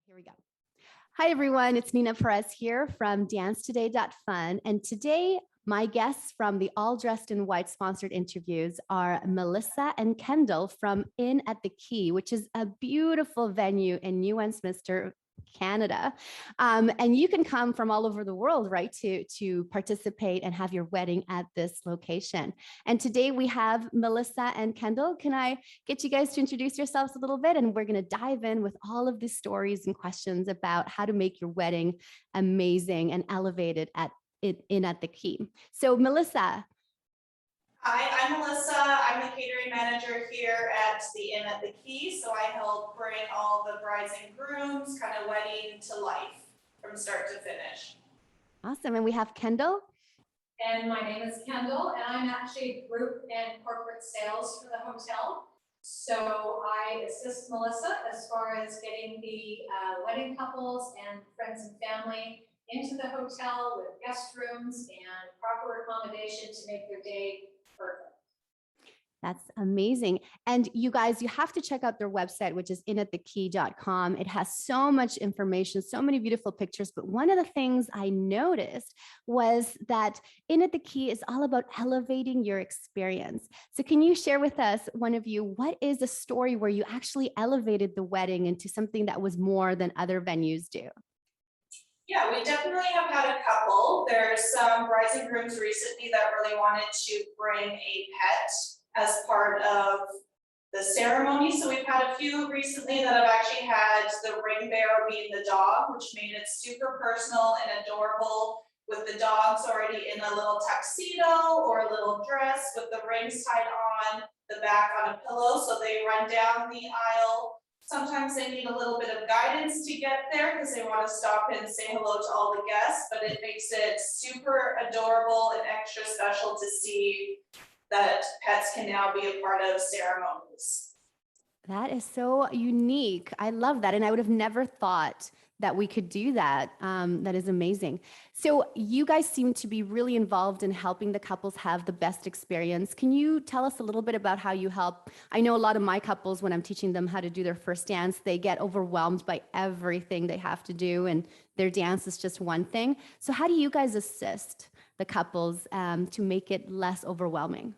Here we go. Hi, everyone. It's Nina Perez here from DanceToday.FUN. And today, my guests from the All Dressed in White sponsored interviews are Melissa and Kendall from Inn at the Quay, which is a beautiful venue in New Westminster, Canada. And you can come from all over the world, right, to participate and have your wedding at this location. And today we have Melissa and Kendall. Can I get you guys to introduce yourselves a little bit? And we're going to dive in with all of these stories and questions about how to make your wedding amazing and elevated at Inn at the Quay. So Melissa. Hi, I'm Melissa. I'm the catering manager here at the Inn at the Quay. So I help bring all the brides and grooms kind of wedding to life from start to finish. Awesome. And we have Kendall. And my name is Kendall, and I'm actually group and corporate sales for the hotel. So I assist Melissa as far as getting the wedding couples and friends and family into the hotel with guest rooms and proper accommodation to make their day perfect. That's amazing. And you guys, you have to check out their website, which is innatthequay.com. It has so much information, so many beautiful pictures. But one of the things I noticed was that Inn at the Quay is all about elevating your experience. So can you share with us, one of you, what is a story where you actually elevated the wedding into something that was more than other venues do? Yeah, we definitely have had a couple. There's some brides and grooms recently that really wanted to bring a pet as part of the ceremony. So we've had a few recently that have actually had the ring bearer being the dog, which made it super personal and adorable, with the dogs already in a little tuxedo or a little dress with the rings tied on the back on a pillow. So they run down the aisle. Sometimes they need a little bit of guidance to get there because they want to stop and say hello to all the guests, but it makes it super adorable and extra special to see that pets can now be a part of ceremonies. That is so unique. I love that. And I would have never thought that we could do that. That is amazing. So you guys seem to be really involved in helping the couples have the best experience. Can you tell us a little bit about how you help? I know a lot of my couples, when I'm teaching them how to do their first dance, they get overwhelmed by everything they have to do, and their dance is just one thing. So how do you guys assist the couples to make it less overwhelming?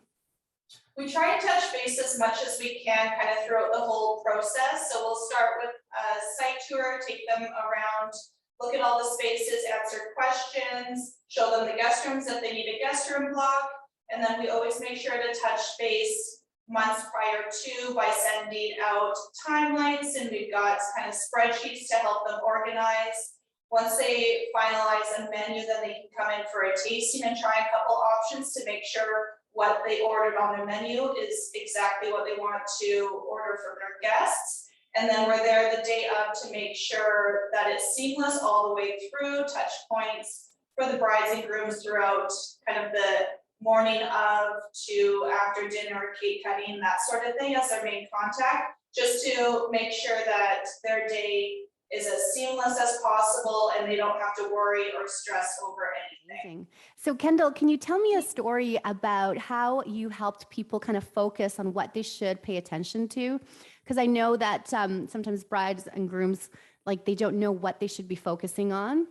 We try and touch base as much as we can kind of throughout the whole process. So we'll start with a site tour, take them around, look at all the spaces, answer questions, show them the guest rooms if they need a guest room block. And then we always make sure to touch base months prior to by sending out timelines, and we've got kind of spreadsheets to help them organize. Once they finalize a menu, then they can come in for a tasting and try a couple options to make sure what they ordered on their menu is exactly what they want to order for their guests. And then we're there the day of to make sure that it's seamless all the way through, touch points for the brides and grooms throughout kind of the morning of to after dinner, cake cutting, that sort of thing as their main contact, just to make sure that their day is as seamless as possible and they don't have to worry or stress over anything. Amazing. So Kendall, can you tell me a story about how you helped people kind of focus on what they should pay attention to? Because I know that sometimes brides and grooms, like, they don't know what they should be focusing on.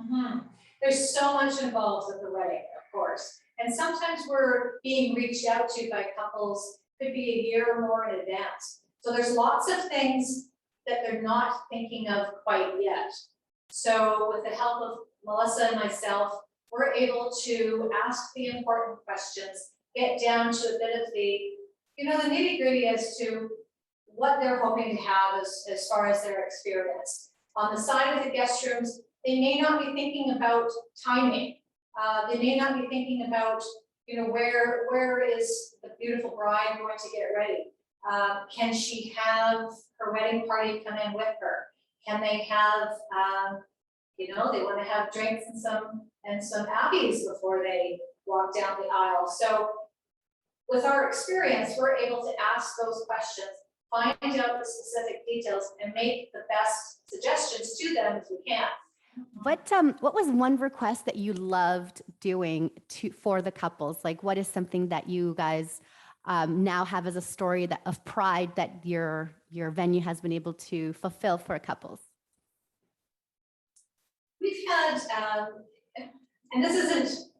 Mm-hmm. There's so much involved with the wedding, of course. And sometimes we're being reached out to by couples, could be a year or more in advance. So there's lots of things that they're not thinking of quite yet. So with the help of Melissa and myself, we're able to ask the important questions, get down to a bit of the, the nitty gritty as to what they're hoping to have as far as their experience. On the side of the guest rooms, they may not be thinking about timing. They may not be thinking about, where is the beautiful bride going to get ready? Can she have her wedding party come in with her? Can they have, they want to have drinks and some appies before they walk down the aisle. So with our experience, we're able to ask those questions, find out the specific details, and make the best suggestions to them as we can. What was one request that you loved doing for the couples? Like, what is something that you guys now have as a story of pride that your venue has been able to fulfill for couples? and this isn't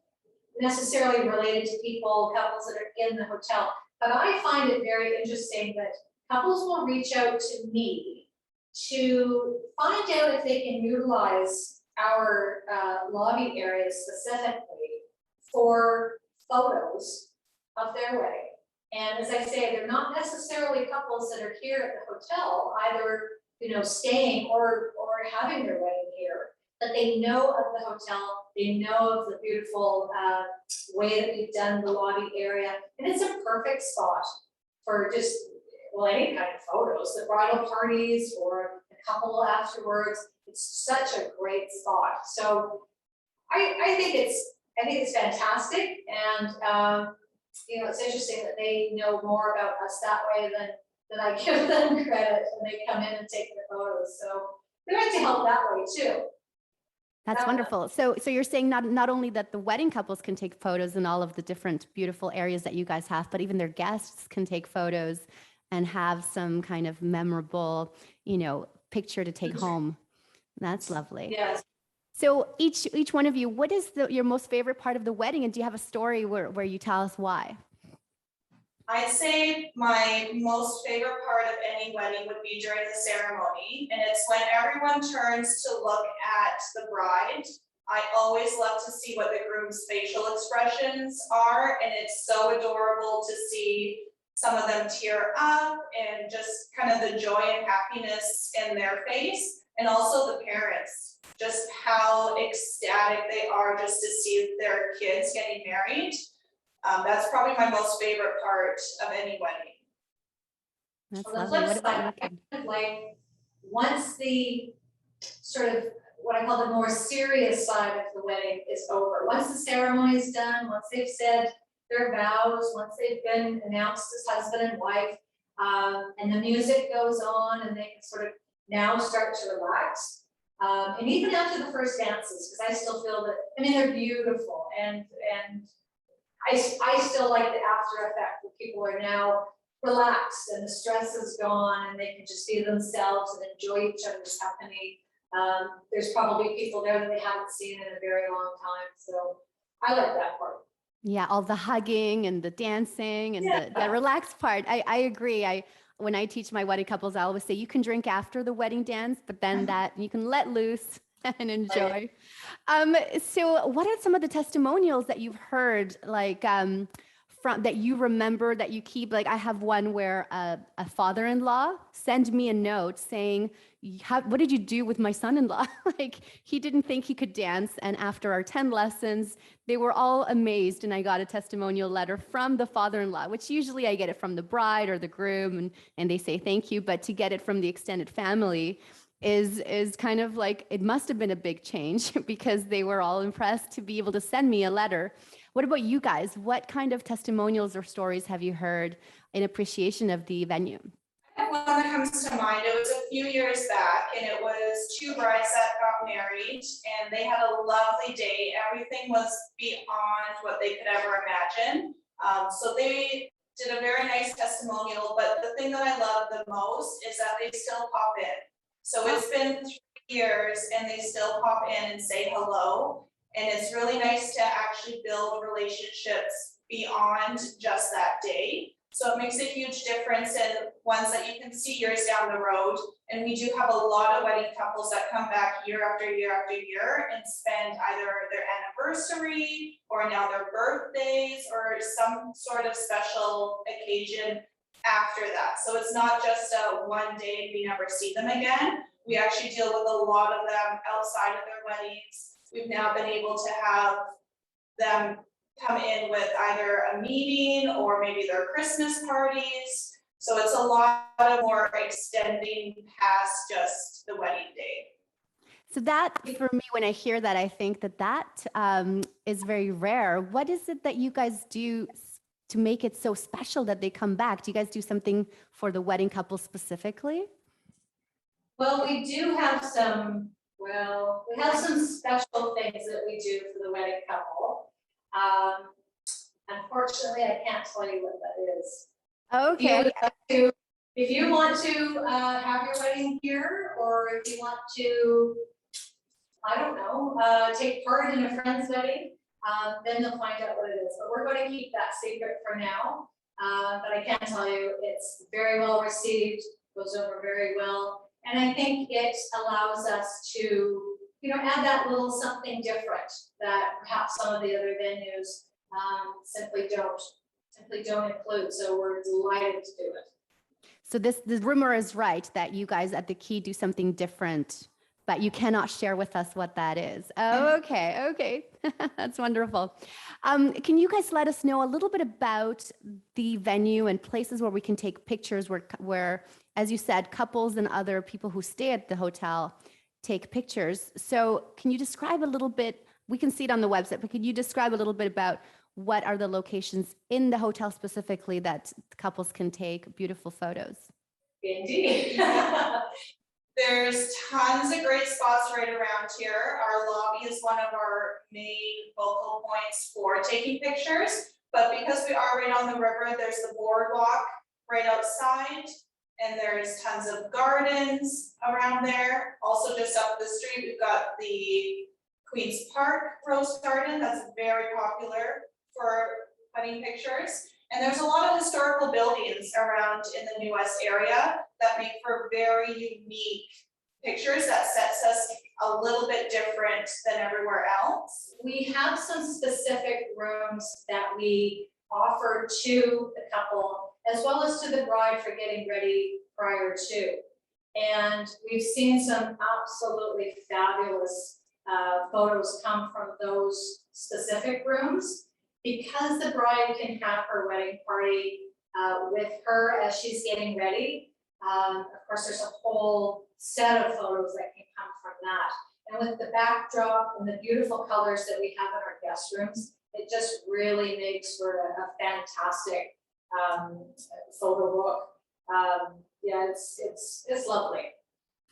necessarily related to couples that are in the hotel, but I find it very interesting that couples will reach out to me to find out if they can utilize our lobby area specifically for photos of their wedding. And as I say, they're not necessarily couples that are here at the hotel, either, you know, staying or having their wedding here, but they know of the hotel, they know of the beautiful way that we've done the lobby area, and it's a perfect spot for just, well, any kind of photos, the bridal parties or the couple afterwards. It's such a great spot. So I think it's fantastic, and you know, it's interesting that they know more about us that way than I give them credit when they come in and take the photos. So we like to help that way too. That's wonderful. So you're saying not only that the wedding couples can take photos in all of the different beautiful areas that you guys have, but even their guests can take photos and have some kind of memorable, you know, picture to take home. That's lovely. Yes. So each one of you, what is your most favorite part of the wedding? And do you have a story where you tell us why? I'd say my most favorite part of any wedding would be during the ceremony, and it's when everyone turns to look at the bride. I always love to see what the groom's facial expressions are, and it's so adorable to see some of them tear up and just kind of the joy and happiness in their face, and also the parents, just how ecstatic they are just to see their kids getting married. That's probably my most favorite part of any wedding. That's On the lovely. flip What about side, you? kind of like once the sort of what I call the more serious side of the wedding is over, once the ceremony is done, once they've said their vows, once they've been announced as husband and wife, and the music goes on and they can sort of now start to relax. And even after the first dances, because I still feel that, I mean, they're beautiful, and I still like the after effect where people are now relaxed and the stress is gone and they can just be themselves and enjoy each other's company. There's probably people there that they haven't seen in a very long time. So I like that part. Yeah, all the hugging and the dancing and the relaxed part. I agree. When I teach my wedding couples, I always say you can drink after the wedding dance, but then that you can let loose and enjoy. So what are some of the testimonials that you've heard, like from that you remember that you keep? Like I have one where a father-in-law sent me a note saying, what did you do with my son-in-law? Like he didn't think he could dance. And after our 10 lessons, they were all amazed. And I got a testimonial letter from the father-in-law, which usually I get it from the bride or the groom and they say thank you. But to get it from the extended family is kind of like, it must have been a big change because they were all impressed to be able to send me a letter. What about you guys? What kind of testimonials or stories have you heard in appreciation of the venue? I have one that comes to mind. It was a few years back, and it was two brides that got married, and they had a lovely day. Everything was beyond what they could ever imagine. So they did a very nice testimonial, but the thing that I love the most is that they still pop in. So it's been 3 years and they still pop in and say hello. And it's really nice to actually build relationships beyond just that day. So it makes a huge difference in ones that you can see years down the road. And we do have a lot of wedding couples that come back year after year after year and spend either their anniversary or now their birthdays or some sort of special occasion after that. So it's not just a one day and we never see them again. We actually deal with a lot of them outside of their weddings. We've now been able to have them come in with either a meeting or maybe their Christmas parties. So it's a lot of more extending past just the wedding day. So that, for me, when I hear that, I think that is very rare. What is it that you guys do to make it so special that they come back? Do you guys do something for the wedding couple specifically? Well, we do have some, we have some special things that we do for the wedding couple. Unfortunately, I can't tell you what that is. Okay. If you want to have your wedding here, or if you want to I don't know, take part in a friend's wedding, then they'll find out what it is. But we're going to keep that secret for now. But I can tell you it's very well received, goes over very well. And I think it allows us to, you know, add that little something different that perhaps some of the other venues simply don't include. So we're delighted to do it. So the rumor is right that you guys at the Quay do something different, but you cannot share with us what that is. Oh, okay. That's wonderful. Can you guys let us know a little bit about the venue and places where we can take pictures where, as you said, couples and other people who stay at the hotel take pictures. So can you describe a little bit, we can see it on the website, but can you describe a little bit about what are the locations in the hotel specifically that couples can take beautiful photos? Indeed. There's tons of great spots right around here. Our lobby is one of our main focal points for taking pictures, but because we are right on the river, there's the boardwalk right outside, and there's tons of gardens around there. Also just up the street, we've got the Queen's Park Rose Garden that's very popular for wedding pictures. And there's a lot of historical buildings around in the New West area that make for very unique pictures that sets us a little bit different than everywhere else. We have some specific rooms that we offer to the couple as well as to the bride for getting ready prior to. And we've seen some absolutely fabulous photos come from those specific rooms. Because the bride can have her wedding party with her as she's getting ready, of course, there's a whole set of photos that can come from that. And with the backdrop and the beautiful colors that we have in our guest rooms, it just really makes for a fantastic photo book. Yeah, it's lovely.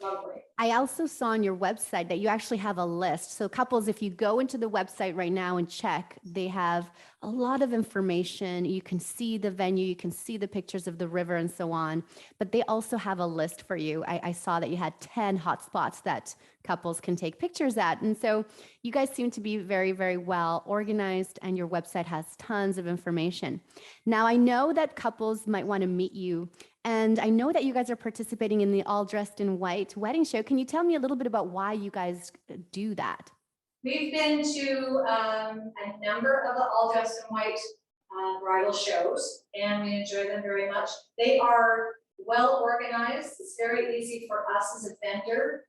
Lovely. I also saw on your website that you actually have a list. So couples, if you go into the website right now and check, they have a lot of information. You can see the venue, you can see the pictures of the river and so on, but they also have a list for you. I saw that you had 10 hotspots that couples can take pictures at. And so you guys seem to be very, very well organized, and your website has tons of information. Now, I know that couples might want to meet you, and I know that you guys are participating in the All Dressed in White wedding show. Can you tell me a little bit about why you guys do that? We've been to a number of the All Dressed in White bridal shows, and we enjoy them very much. They are well organized. It's very easy for us as a vendor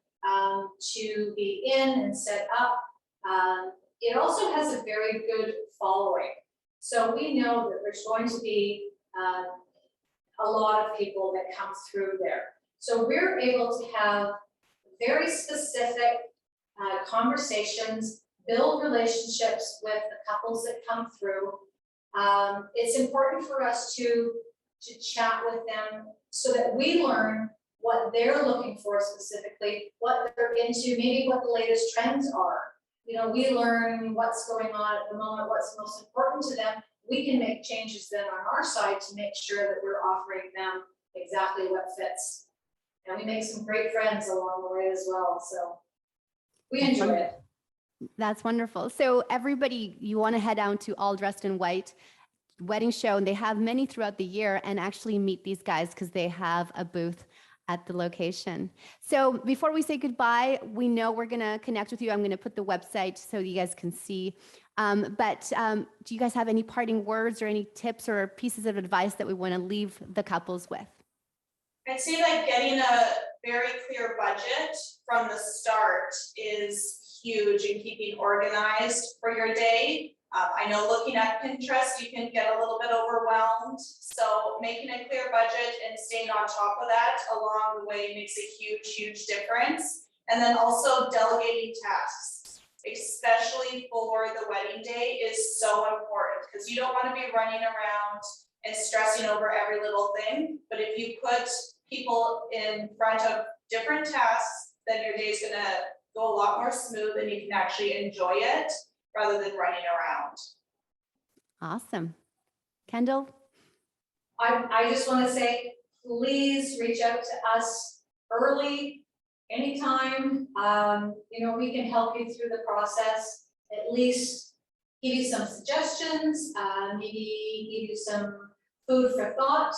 to be in and set up. It also has a very good following. So we know that there's going to be a lot of people that come through there. So we're able to have very specific conversations, build relationships with the couples that come through. It's important for us to chat with them so that we learn what they're looking for specifically, what they're into, maybe what the latest trends are. You know, we learn what's going on at the moment, what's most important to them. We can make changes then on our side to make sure that we're offering them exactly what fits. And we make some great friends along the way as well. So we enjoy it. That's wonderful. So everybody, you want to head down to All Dressed in White wedding show, and they have many throughout the year, and actually meet these guys because they have a booth at the location. So before we say goodbye, we know we're going to connect with you. I'm going to put the website so you guys can see. But do you guys have any parting words or any tips or pieces of advice that we want to leave the couples with? I'd say that getting a very clear budget from the start is huge in keeping organized for your day. I know looking at Pinterest, you can get a little bit overwhelmed. So making a clear budget and staying on top of that along the way makes a huge, huge difference. And then also delegating tasks, especially for the wedding day, is so important because you don't want to be running around and stressing over every little thing. But if you put people in front of different tasks, then your day is going to go a lot more smooth and you can actually enjoy it rather than running around. Awesome. Kendall? I just want to say, please reach out to us early. anytime, we can help you through the process, at least give you some suggestions, maybe give you some food for thought.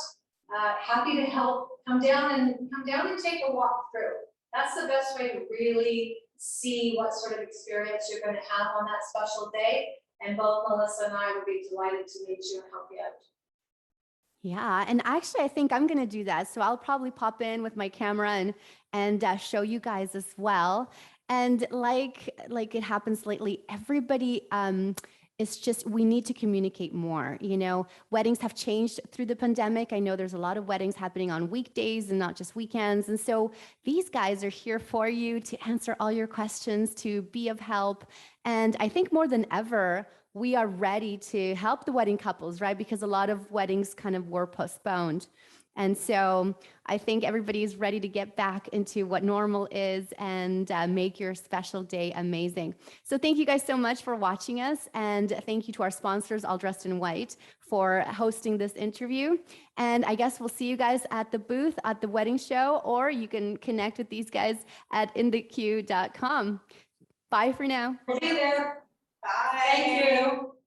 Happy to help. Come down and take a walk through. That's the best way to really see what sort of experience you're going to have on that special day. And both Melissa and I would be delighted to meet you and help you out. Yeah, and actually, I think I'm going to do that. So I'll probably pop in with my camera and show you guys as well. And like it happens lately, everybody it's just we need to communicate more. Weddings have changed through the pandemic. I know there's a lot of weddings happening on weekdays and not just weekends. And so these guys are here for you to answer all your questions, to be of help. And I think more than ever, we are ready to help the wedding couples, right? Because a lot of weddings kind of were postponed. And so I think everybody is ready to get back into what normal is and make your special day amazing. So thank you guys so much for watching us. And thank you to our sponsors, All Dressed in White, for hosting this interview. And I guess we'll see you guys at the booth at the wedding show, or you can connect with these guys at inthequay.com. Bye for now. See you there. Bye. Thank you.